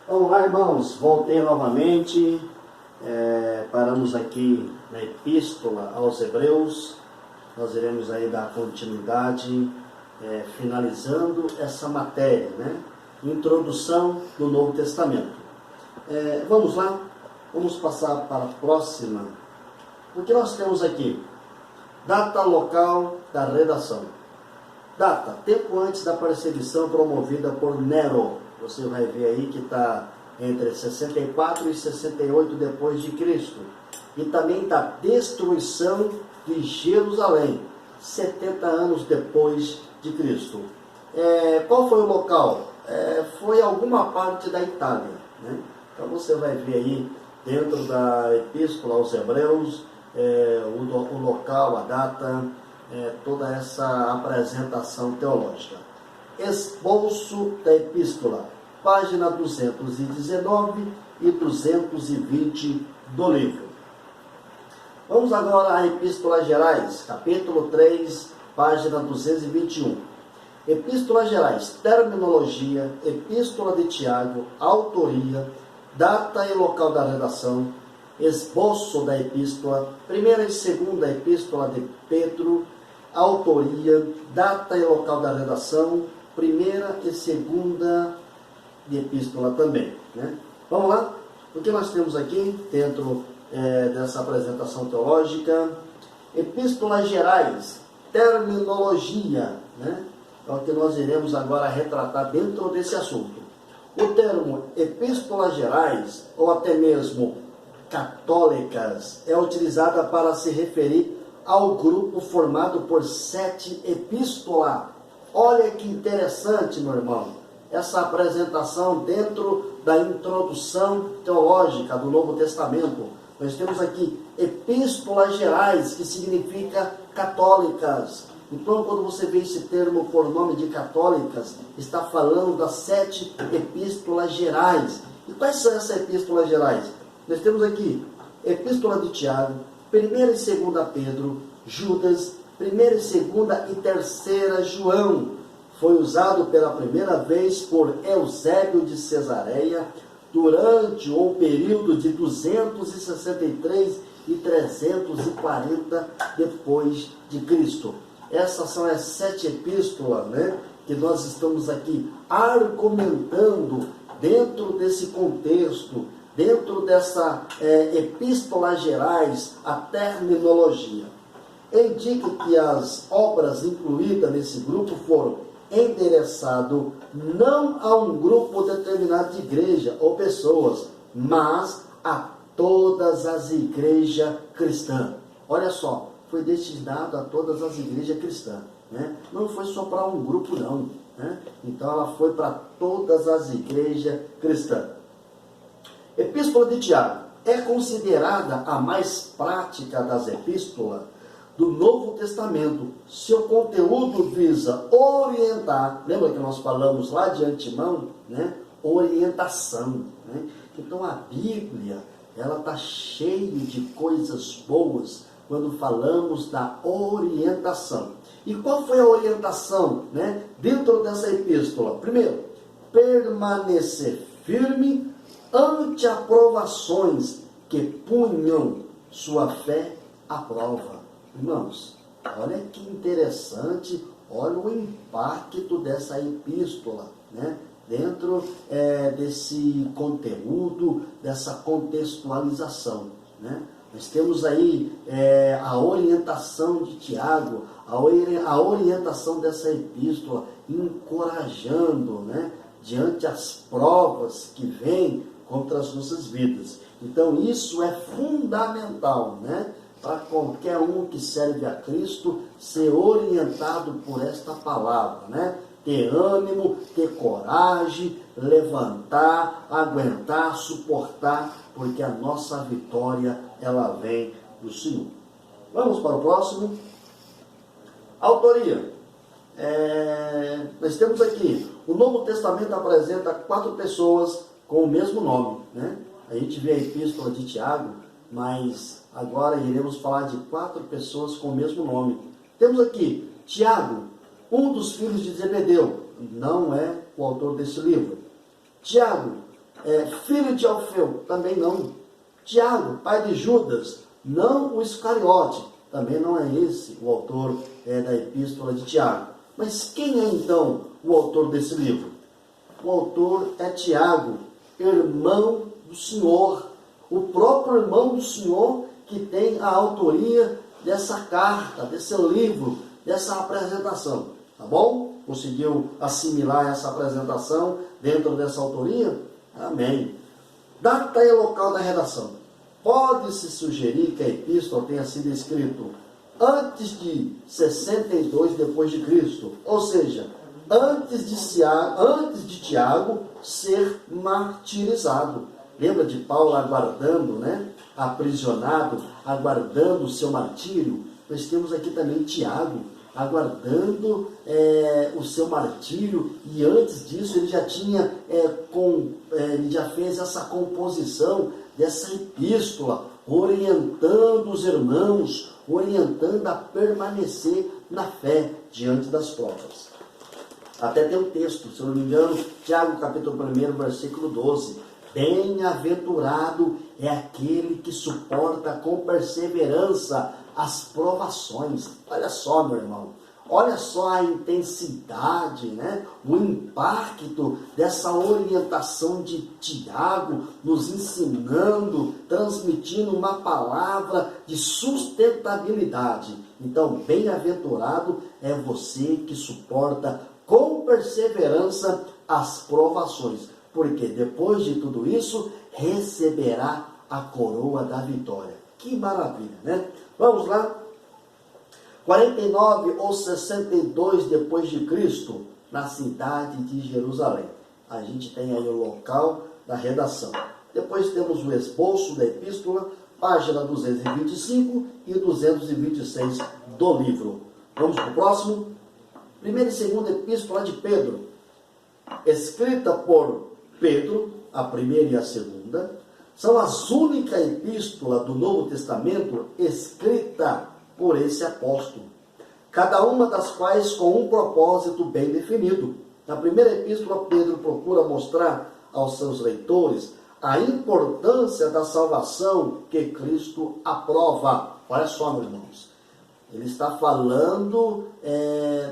Vamos lá, irmãos, voltei novamente, paramos aqui na Epístola aos Hebreus. Nós iremos aí dar continuidade, finalizando essa matéria, né? Introdução do Novo Testamento. Vamos lá, vamos passar para a próxima. O que nós temos aqui? Data local da redação. Data, tempo antes da perseguição promovida por Nero. Você vai ver aí que está entre 64 e 68 depois de Cristo. E também da destruição de Jerusalém, 70 anos depois de Cristo. Qual foi o local? Foi alguma parte da Itália, né? Então você vai ver aí dentro da Epístola aos Hebreus, o local, a data, toda essa apresentação teológica. Esboço da Epístola, página 219 e 220 do livro. Vamos agora à Epístola Gerais, capítulo 3, página 221. Epístola Gerais, terminologia, Epístola de Tiago, autoria, data e local da redação, esboço da Epístola, primeira e segunda Epístola de Pedro, autoria, data e local da redação, primeira e segunda de Epístola também, né? Vamos lá? O que nós temos aqui dentro dessa apresentação teológica? Epístolas Gerais, terminologia, né? É o que nós iremos agora retratar dentro desse assunto. O termo Epístolas Gerais, ou até mesmo católicas, é utilizada para se referir ao grupo formado por 7 epístolas. Olha que interessante, meu irmão, essa apresentação dentro da introdução teológica do Novo Testamento. Nós temos aqui epístolas gerais, que significa católicas. Então, quando você vê esse termo por nome de católicas, está falando das 7 epístolas gerais. E quais são essas epístolas gerais? Nós temos aqui Epístola de Tiago, 1ª e 2ª Pedro, Judas, 1ª e 2ª e 3ª João. Foi usado pela primeira vez por Eusébio de Cesareia durante um período de 263 e 340 depois de Cristo. Essas são as 7 epístolas, né, que nós estamos aqui argumentando dentro desse contexto, dentro dessa epístolas gerais, a terminologia. Indica que as obras incluídas nesse grupo foram endereçadas não a um grupo determinado de igreja ou pessoas, mas a todas as igrejas cristãs. Olha só, foi destinado a todas as igrejas cristãs, né? Não foi só para um grupo não, né? Então ela foi para todas as igrejas cristãs. Epístola de Tiago é considerada a mais prática das epístolas do Novo Testamento. Seu conteúdo visa orientar, lembra que nós falamos lá de antemão, né? Orientação, né? Então a Bíblia, ela está cheia de coisas boas quando falamos da orientação. E qual foi a orientação, né, dentro dessa epístola? Primeiro, permanecer firme ante aprovações que punham sua fé à prova. Irmãos, olha que interessante, olha o impacto dessa epístola, né? Dentro desse conteúdo, dessa contextualização, né? Nós temos aí a orientação de Tiago, a orientação dessa epístola, encorajando, né, diante as provas que vêm contra as nossas vidas. Então isso é fundamental, né, para qualquer um que serve a Cristo ser orientado por esta palavra, né? Ter ânimo, ter coragem, levantar, aguentar, suportar, porque a nossa vitória, ela vem do Senhor. Vamos para o próximo. Autoria. Nós temos aqui, o Novo Testamento apresenta 4 pessoas com o mesmo nome, né? A gente vê a epístola de Tiago, mas agora iremos falar de 4 pessoas com o mesmo nome. Temos aqui Tiago, um dos filhos de Zebedeu, não é o autor desse livro. Tiago, filho de Alfeu, também não. Tiago, pai de Judas, não o Iscariote, também não é esse o autor da epístola de Tiago. Mas quem é então o autor desse livro? O autor é Tiago, irmão do Senhor, o próprio irmão do Senhor que tem a autoria dessa carta, desse livro, dessa apresentação. Tá bom? Conseguiu assimilar essa apresentação dentro dessa autoria? Amém. Data e local da redação. Pode-se sugerir que a epístola tenha sido escrita antes de 62 depois de Cristo, ou seja, antes de Tiago ser martirizado. Lembra de Paulo aguardando, né? Aprisionado, aguardando o seu martírio? Nós temos aqui também Tiago, aguardando o seu martírio, e antes disso ele já tinha ele já fez essa composição dessa epístola, orientando os irmãos, orientando a permanecer na fé diante das provas. Até tem um texto, se eu não me engano, Tiago capítulo 1, versículo 12. Bem-aventurado é aquele que suporta com perseverança as provações. Olha só, meu irmão, olha só a intensidade, né? O impacto dessa orientação de Tiago, nos ensinando, transmitindo uma palavra de sustentabilidade. Então, bem-aventurado é você que suporta com perseverança as provações, porque depois de tudo isso, receberá a coroa da vitória. Que maravilha, né? Vamos lá. 49 ou 62 depois de Cristo, na cidade de Jerusalém. A gente tem aí o local da redação. Depois temos o esboço da epístola, página 225 e 226 do livro. Vamos para o próximo. Primeira e segunda epístola de Pedro, escrita por Pedro, a primeira e a segunda, são as únicas epístolas do Novo Testamento escrita por esse apóstolo, cada uma das quais com um propósito bem definido. Na primeira epístola, Pedro procura mostrar aos seus leitores a importância da salvação que Cristo aprova. Olha só, meus irmãos, ele está falando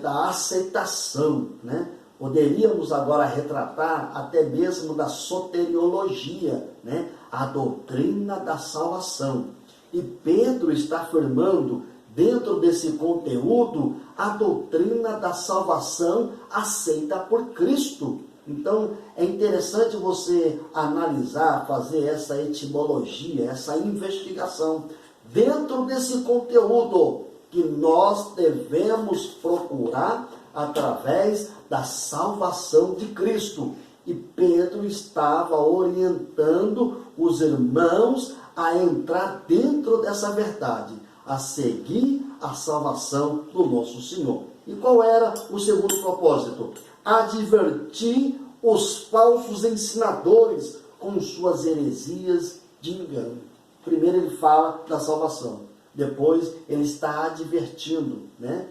da aceitação, né? Poderíamos agora retratar até mesmo da soteriologia, né? A doutrina da salvação. E Pedro está afirmando, dentro desse conteúdo, a doutrina da salvação aceita por Cristo. Então, é interessante você analisar, fazer essa etimologia, essa investigação, dentro desse conteúdo que nós devemos procurar através da salvação de Cristo. E Pedro estava orientando os irmãos a entrar dentro dessa verdade, a seguir a salvação do nosso Senhor. E qual era o segundo propósito? Advertir os falsos ensinadores com suas heresias de engano. Primeiro ele fala da salvação, depois ele está advertindo, né?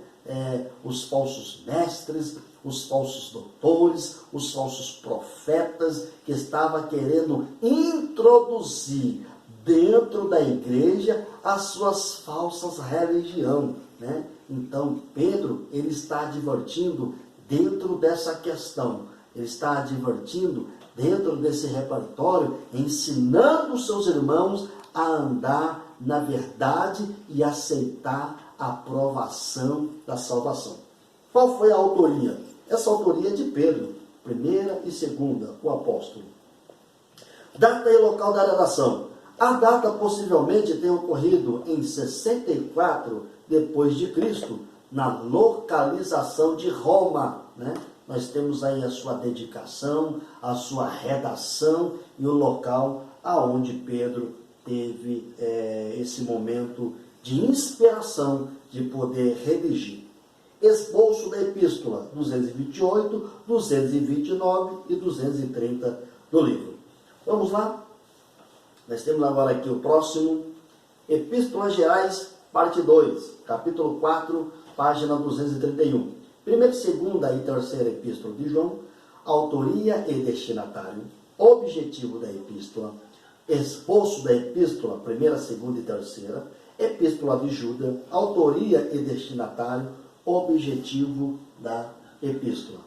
Os falsos mestres, os falsos doutores, os falsos profetas que estavam querendo introduzir dentro da igreja as suas falsas religiões, né? Então Pedro, ele está advertindo dentro dessa questão, ele está advertindo dentro desse repertório, ensinando os seus irmãos a andar na verdade e aceitar a aprovação da salvação. Qual foi a autoria? Essa autoria é de Pedro, primeira e segunda, o apóstolo. Data e local da redação. A data possivelmente tem ocorrido em 64 depois de Cristo, na localização de Roma, né? Nós temos aí a sua dedicação, a sua redação e o local aonde Pedro teve esse momento de inspiração de poder redigir. Esboço da epístola 228, 229 e 230 do livro. Vamos lá? Nós temos agora aqui o próximo. Epístolas Gerais, parte 2, capítulo 4, página 231. Primeira, segunda e terceira epístola de João, autoria e destinatário. objetivo da epístola, esboço da epístola, primeira, segunda e terceira, epístola de Judas, autoria e destinatário, objetivo da epístola.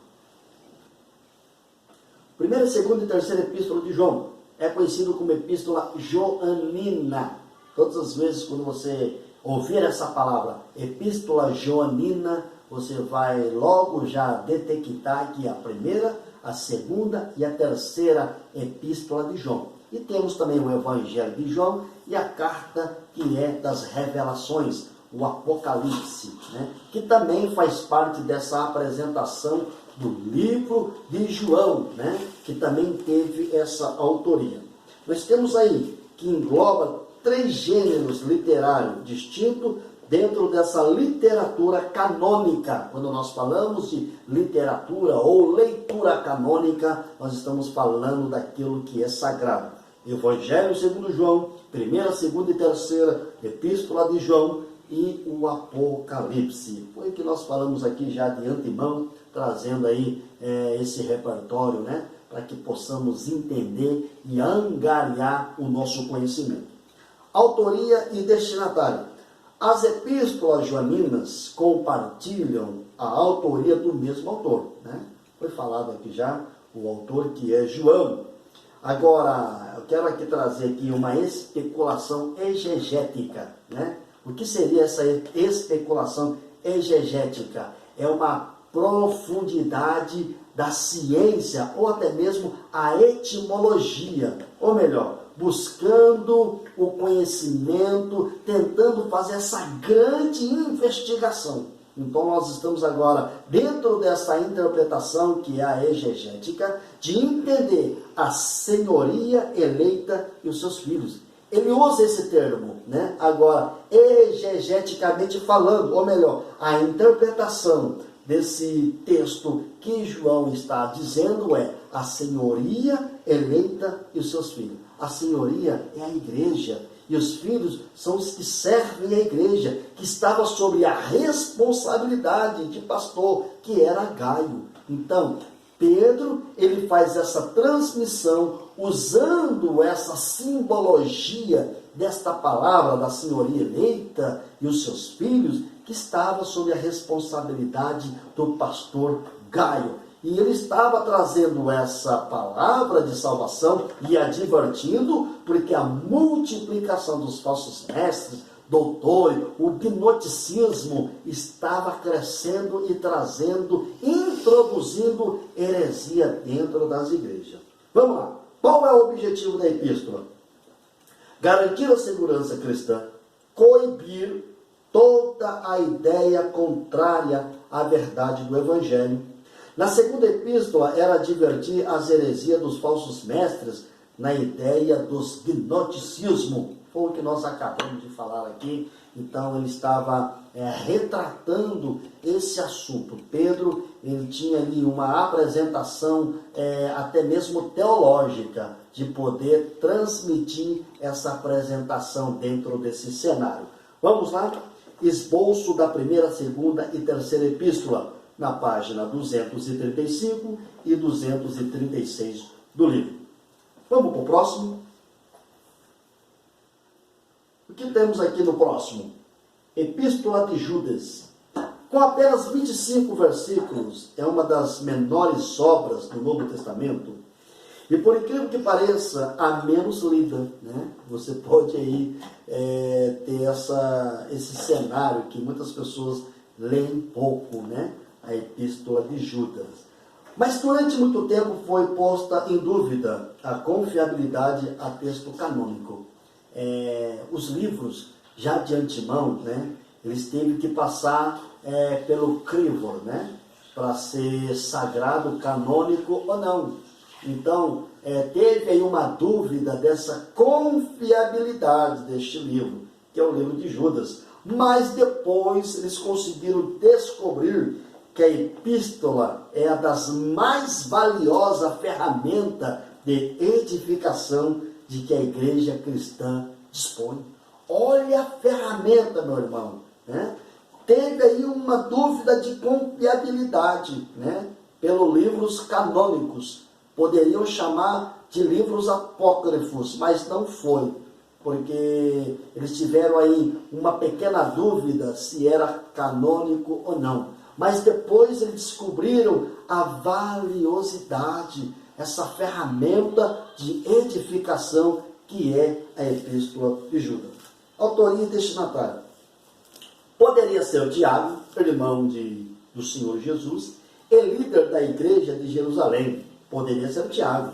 Primeira, segunda e terceira epístola de João é conhecido como epístola joanina. Todas as vezes quando você ouvir essa palavra, epístola joanina, você vai logo já detectar que a primeira, a segunda e a terceira epístola de João. E temos também o Evangelho de João e a carta que é das revelações, o Apocalipse, né? Que também faz parte dessa apresentação do livro de João, né? Que também teve essa autoria. Nós temos aí que engloba 3 gêneros literários distintos dentro dessa literatura canônica. Quando nós falamos de literatura ou leitura canônica, nós estamos falando daquilo que é sagrado. Evangelho segundo João, primeira, segunda e terceira epístola de João e o Apocalipse. Foi o que nós falamos aqui já de antemão, trazendo aí esse repertório, né? Para que possamos entender e angariar o nosso conhecimento. Autoria e destinatário. As epístolas joaninas compartilham a autoria do mesmo autor, né? Foi falado aqui já o autor que é João. Agora, eu quero aqui trazer aqui uma especulação exegética, né? O que seria essa especulação exegética? É uma profundidade da ciência, ou até mesmo a etimologia, ou melhor, buscando o conhecimento, tentando fazer essa grande investigação. Então nós estamos agora dentro dessa interpretação que é a exegética, de entender a senhoria eleita e os seus filhos. Ele usa esse termo, né? Agora, exegeticamente falando, ou melhor, a interpretação desse texto que João está dizendo é a senhoria eleita e os seus filhos. A senhoria é a igreja, e os filhos são os que servem a igreja, que estava sob a responsabilidade de pastor, que era Gaio. Então, Pedro, ele faz essa transmissão, usando essa simbologia desta palavra da senhoria eleita e os seus filhos, que estava sob a responsabilidade do pastor Gaio. E ele estava trazendo essa palavra de salvação e advertindo, porque a multiplicação dos falsos mestres, doutores, o gnosticismo estava crescendo e trazendo, introduzindo heresia dentro das igrejas. Vamos lá. Qual é o objetivo da epístola? Garantir a segurança cristã, coibir toda a ideia contrária à verdade do Evangelho. Na segunda epístola era advertir as heresias dos falsos mestres na ideia dos gnosticismo. Foi o que nós acabamos de falar aqui. Então ele estava retratando esse assunto. Pedro, ele tinha ali uma apresentação até mesmo teológica, de poder transmitir essa apresentação dentro desse cenário. Vamos lá? Esboço da primeira, segunda e terceira epístola, na página 235 e 236 do livro. Vamos para o próximo? O que temos aqui no próximo? Epístola de Judas. Com apenas 25 versículos, é uma das menores obras do Novo Testamento. E por incrível que pareça, a menos lida, né? Você pode aí ter esse cenário que muitas pessoas leem pouco, né? A epístola de Judas. Mas durante muito tempo foi posta em dúvida a confiabilidade a texto canônico. Os livros, já de antemão, né, eles teve que passar pelo crivo, né, para ser sagrado, canônico ou não. Então, teve aí uma dúvida dessa confiabilidade deste livro, que é o livro de Judas. Mas depois eles conseguiram descobrir que a epístola é a das mais valiosas ferramentas de edificação de que a igreja cristã dispõe. Olha a ferramenta, meu irmão, né? Teve aí uma dúvida de confiabilidade, né? Pelos livros canônicos, Poderiam chamar de livros apócrifos, mas não foi, porque eles tiveram aí uma pequena dúvida se era canônico ou não. Mas depois eles descobriram a valiosidade, essa ferramenta de edificação que é a Epístola de Judas. Autoria e destinatário. Poderia ser o Tiago, irmão do Senhor Jesus, e líder da igreja de Jerusalém. Poderia ser o Tiago.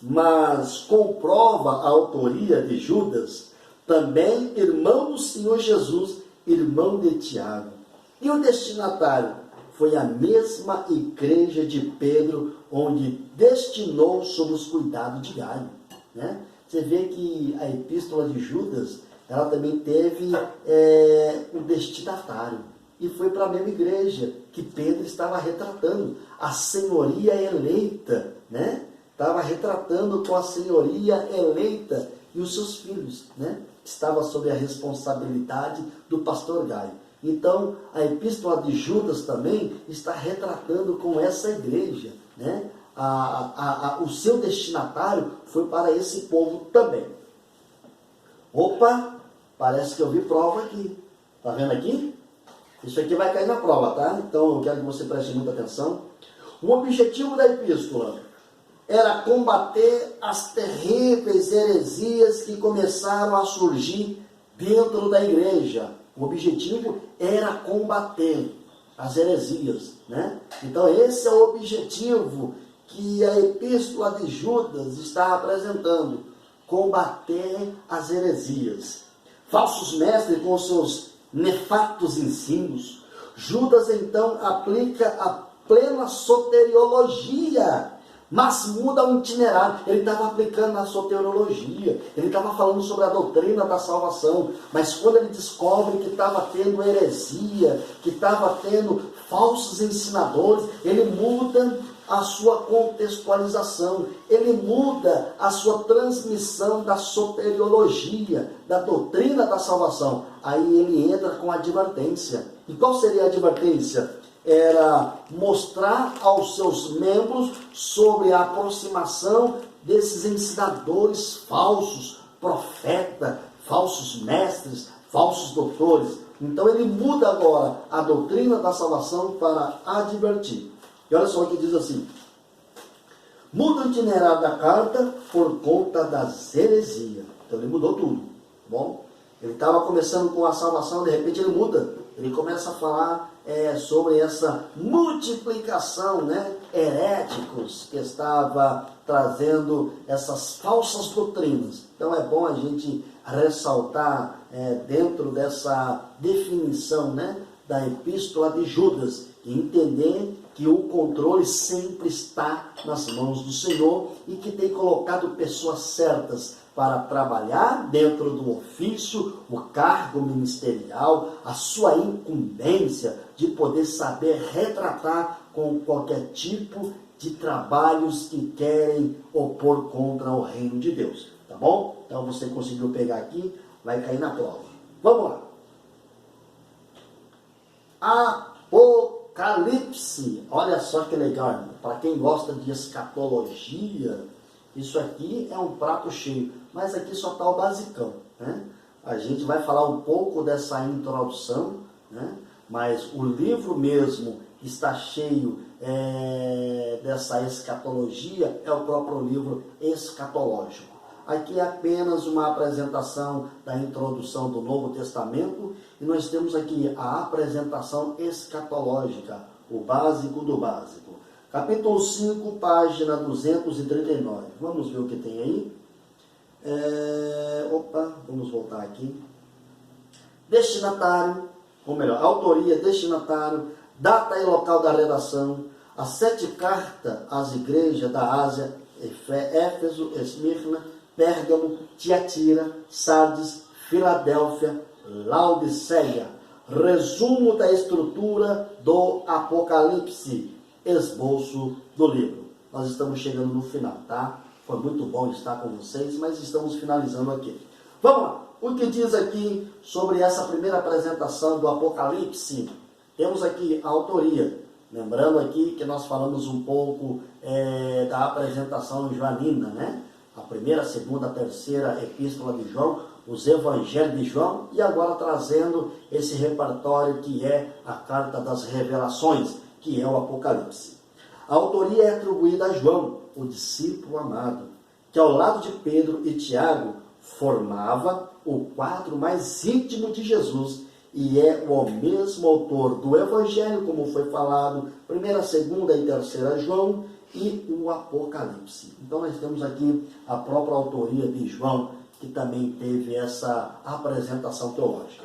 Mas comprova a autoria de Judas, também irmão do Senhor Jesus, irmão de Tiago. E o destinatário foi a mesma igreja de Pedro, onde destinou sob os cuidados de Gaio. Né? Você vê que a epístola de Judas, ela também teve um destinatário. E foi para a mesma igreja que Pedro estava retratando. A senhoria eleita, né? Estava retratando com a senhoria eleita e os seus filhos, né? Estava sob a responsabilidade do pastor Gaio. Então, a epístola de Judas também está retratando com essa igreja, né? O seu destinatário foi para esse povo também. Opa, parece que eu vi prova aqui. Está vendo aqui? Isso aqui vai cair na prova, tá? Então, eu quero que você preste muita atenção. O objetivo da epístola era combater as terríveis heresias que começaram a surgir dentro da igreja. O objetivo era combater as heresias, né? Então, esse é o objetivo que a epístola de Judas está apresentando. Combater as heresias. Falsos mestres com seus nefastos ensinos. Judas, então, aplica a plena soteriologia, mas muda o itinerário. Ele estava aplicando a soteriologia, ele estava falando sobre a doutrina da salvação, mas quando ele descobre que estava tendo heresia, que estava tendo falsos ensinadores, ele muda a sua contextualização, ele muda a sua transmissão da soteriologia, da doutrina da salvação. Aí ele entra com advertência. E qual seria a advertência? Era mostrar aos seus membros sobre a aproximação desses ensinadores falsos, profetas, falsos mestres, falsos doutores. Então ele muda agora a doutrina da salvação para advertir. E olha só o que diz assim: muda o itinerário da carta por conta das heresias. Então ele mudou tudo. Bom, ele estava começando com a salvação, de repente ele muda. Ele começa a falar sobre essa multiplicação, né, heréticos que estava trazendo essas falsas doutrinas. Então é bom a gente ressaltar dentro dessa definição, né, da epístola de Judas, e entender que o controle sempre está nas mãos do Senhor e que tem colocado pessoas certas para trabalhar dentro do ofício, o cargo ministerial, a sua incumbência de poder saber retratar com qualquer tipo de trabalhos que querem opor contra o reino de Deus. Tá bom? Então você conseguiu pegar aqui, vai cair na prova. Vamos lá. Apocalipse. Olha só que legal, para quem gosta de escatologia, isso aqui é um prato cheio, mas aqui só está o basicão, né? A gente vai falar um pouco dessa introdução, né? Mas o livro mesmo está cheio dessa escatologia, é o próprio livro escatológico. Aqui é apenas uma apresentação da introdução do Novo Testamento, e nós temos aqui a apresentação escatológica, o básico do básico. Capítulo 5, página 239. Vamos ver o que tem aí. Vamos voltar aqui. Destinatário, ou melhor, autoria, destinatário, data e local da redação, as 7 cartas às igrejas da Ásia, Éfeso, Esmirna, Pérgamo, Tiatira, Sardes, Filadélfia, Laodiceia. Resumo da estrutura do Apocalipse. Esboço do livro. Nós estamos chegando no final, tá? Foi muito bom estar com vocês, mas estamos finalizando aqui. Vamos lá. O que diz aqui sobre essa primeira apresentação do Apocalipse? Temos aqui a autoria. Lembrando aqui que nós falamos um pouco da apresentação joanina, né? A primeira, a segunda, a terceira epístola de João, os evangelhos de João, e agora trazendo esse repertório que é a carta das revelações, que é o Apocalipse. A autoria é atribuída a João, o discípulo amado, que ao lado de Pedro e Tiago formava o quadro mais íntimo de Jesus e é o mesmo autor do Evangelho, como foi falado, 1ª, 2ª e 3ª João, e o Apocalipse. Então nós temos aqui a própria autoria de João, que também teve essa apresentação teológica.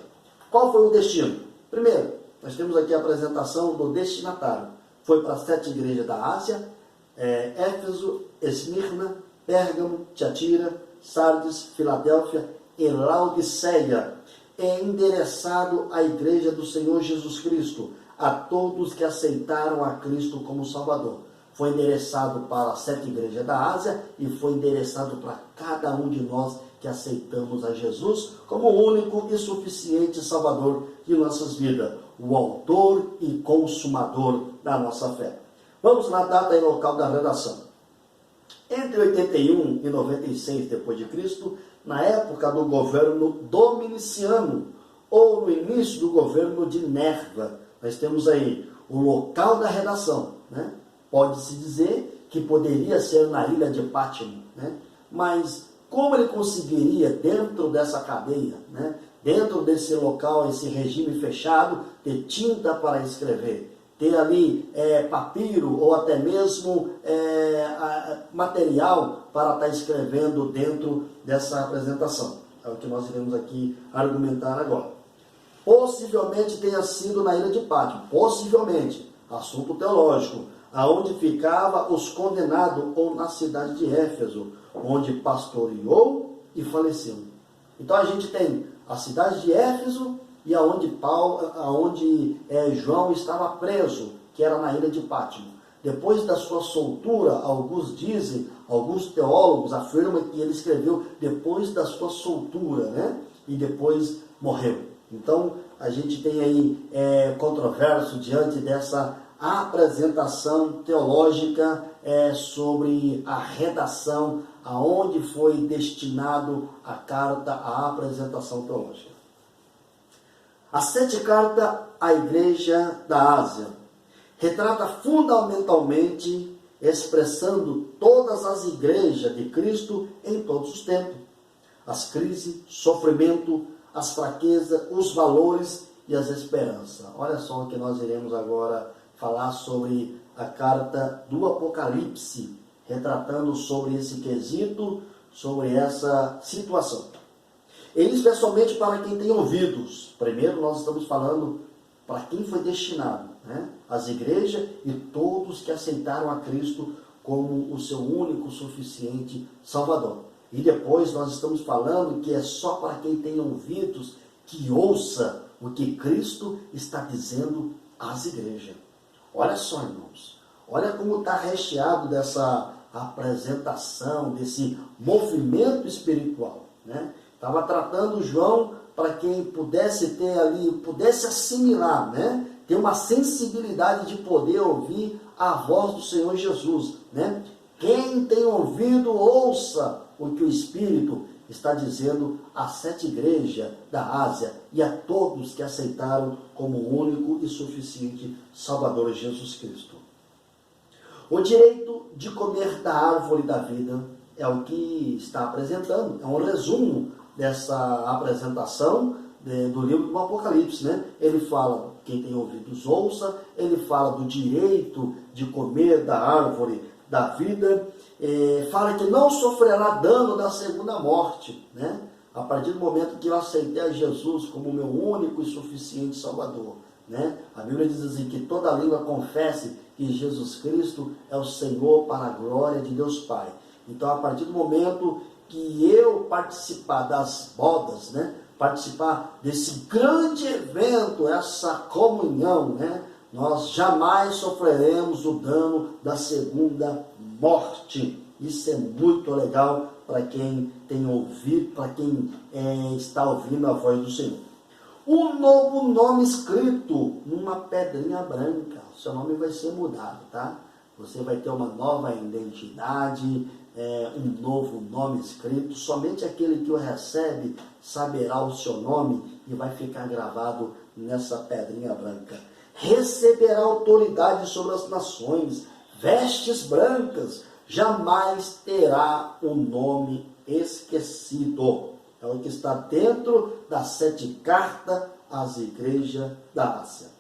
Qual foi o destino? Primeiro, nós temos aqui a apresentação do destinatário. Foi para as 7 igrejas da Ásia, Éfeso, Esmirna, Pérgamo, Tiatira, Sardes, Filadélfia e Laodiceia. É endereçado à igreja do Senhor Jesus Cristo, a todos que aceitaram a Cristo como Salvador. Foi endereçado para as 7 igrejas da Ásia e foi endereçado para cada um de nós que aceitamos a Jesus como o único e suficiente Salvador de nossas vidas, o autor e consumador da nossa fé. Vamos na data e local da redação. Entre 81 e 96 d.C., na época do governo Dominiciano, ou no início do governo de Nerva, nós temos aí o local da redação, né? Pode-se dizer que poderia ser na ilha de Pátimo, né? Mas como ele conseguiria, dentro dessa cadeia, né? Dentro desse local, esse regime fechado, ter tinta para escrever, ter ali papiro ou até mesmo material para estar escrevendo dentro dessa apresentação? É o que nós iremos aqui argumentar agora. Possivelmente tenha sido na ilha de Pátimo, possivelmente, assunto teológico, aonde ficava os condenados, ou na cidade de Éfeso, onde pastoreou e faleceu. Então a gente tem a cidade de Éfeso e aonde João estava preso, que era na ilha de Pátimo. Depois da sua soltura, alguns teólogos afirmam que ele escreveu depois da sua soltura, né? E depois morreu. Então a gente tem aí controvérsia diante dessa apresentação teológica sobre a redação, aonde foi destinado a carta, a apresentação teológica. As 7 cartas à igreja da Ásia retrata fundamentalmente expressando todas as igrejas de Cristo em todos os tempos. As crises, sofrimento, as fraquezas, os valores e as esperanças. Olha só o que nós iremos agora falar sobre a carta do Apocalipse, retratando sobre esse quesito, sobre essa situação. E especialmente para quem tem ouvidos. Primeiro nós estamos falando para quem foi destinado, né? As igrejas e todos que aceitaram a Cristo como o seu único, suficiente Salvador. E depois nós estamos falando que é só para quem tem ouvidos que ouça o que Cristo está dizendo às igrejas. Olha só, irmãos, olha como está recheado dessa apresentação, desse movimento espiritual, né? Estava tratando João para quem pudesse ter ali, pudesse assimilar, né? Ter uma sensibilidade de poder ouvir a voz do Senhor Jesus, né? Quem tem ouvido, ouça o que o Espírito está dizendo às 7 igrejas da Ásia e a todos que aceitaram como o único e suficiente Salvador Jesus Cristo. O direito de comer da árvore da vida é o que está apresentando, é um resumo dessa apresentação do livro do Apocalipse, né? Ele fala, quem tem ouvidos ouça, ele fala do direito de comer da árvore da vida, fala que não sofrerá dano da segunda morte, né? A partir do momento que eu aceitei a Jesus como meu único e suficiente Salvador, né? A Bíblia diz assim, que toda língua confesse que Jesus Cristo é o Senhor para a glória de Deus Pai. Então, a partir do momento que eu participar das bodas, né? Participar desse grande evento, essa comunhão, né? Nós jamais sofreremos o dano da segunda morte. Isso é muito legal para quem tem ouvido, para quem está ouvindo a voz do Senhor. um novo nome escrito numa pedrinha branca. O seu nome vai ser mudado, tá? Você vai ter uma nova identidade, um novo nome escrito. Somente aquele que o recebe saberá o seu nome e vai ficar gravado nessa pedrinha branca. Receberá autoridade sobre as nações, vestes brancas, jamais terá o nome esquecido. É o que está dentro das 7 cartas às igrejas da Ásia.